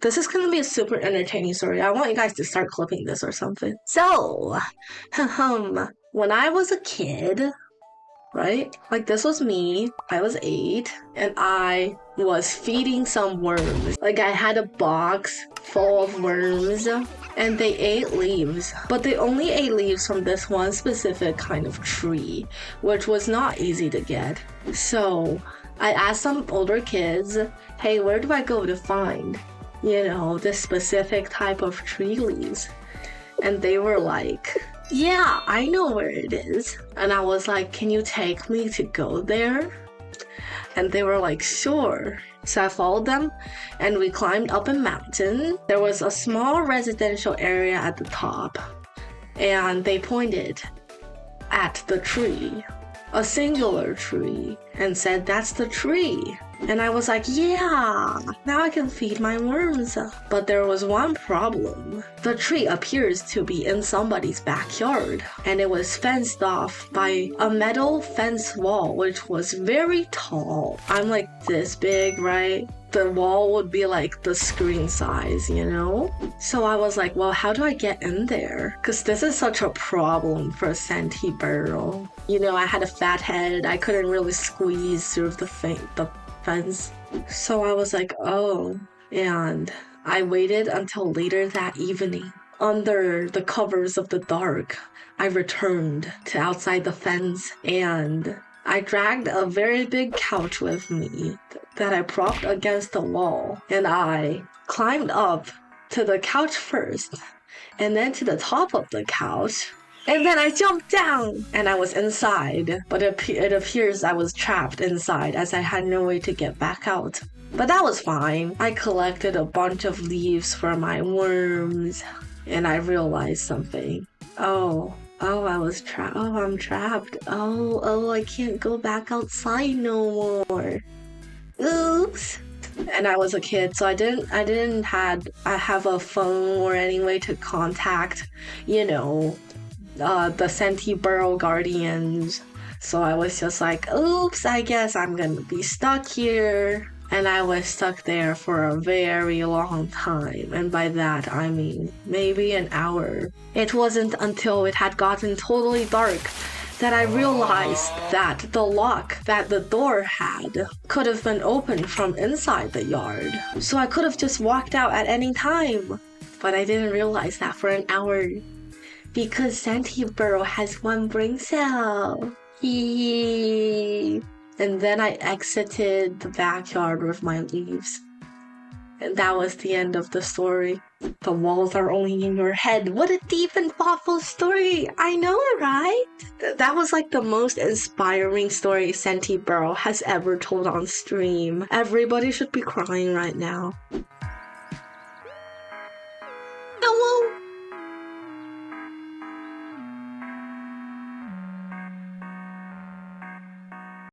This is gonna be a super entertaining story. I want you guys to start clipping this or something. So, when I was a kid, right? Like, this was me. I was 8, and I was feeding some worms. Like, I had a box full of worms, and they ate leaves. But they only ate leaves from this one specific kind of tree, which was not easy to get. So, I asked some older kids, hey, where do I go to find, this specific type of tree leaves? And they were like, yeah, I know where it is. And I was like, can you take me to go there? And they were like, sure. So I followed them and we climbed up a mountain. There was a small residential area at the top, and they pointed at the tree, a singular tree, and said, that's the tree. And I was like, yeah, now I can feed my worms. But there was one problem. The tree appears to be in somebody's backyard, and it was fenced off by a metal fence wall, which was very tall. I'm like this big, right? The wall would be like the screen size, So I was like, well, how do I get in there? Because this is such a problem for a Senti burrow. I had a fat head. I couldn't really squeeze through the fence. So I was like, oh. And I waited until later that evening. Under the covers of the dark, I returned to outside the fence, and I dragged a very big couch with me that I propped against the wall, and I climbed up to the couch first, and then to the top of the couch, and then I jumped down, and I was inside, but it appears I was trapped inside as I had no way to get back out. But that was fine. I collected a bunch of leaves for my worms, and I realized something. Oh, I was trapped. Oh, I'm trapped. Oh, I can't go back outside no more. Oops. And I was a kid, so I didn't have a phone or any way to contact, the Senti burrow guardians. So I was just like, oops, I guess I'm gonna be stuck here. And I was stuck there for a very long time. And by that, I mean maybe an hour. It wasn't until it had gotten totally dark that I realized that the lock that the door had could have been opened from inside the yard. So I could have just walked out at any time. But I didn't realize that for an hour. Because Senti burrow has one brain cell. And then I exited the backyard with my leaves. And that was the end of the story. The walls are only in your head. What a deep and thoughtful story. I know, right? That was like the most inspiring story Senti burrow has ever told on stream. Everybody should be crying right now.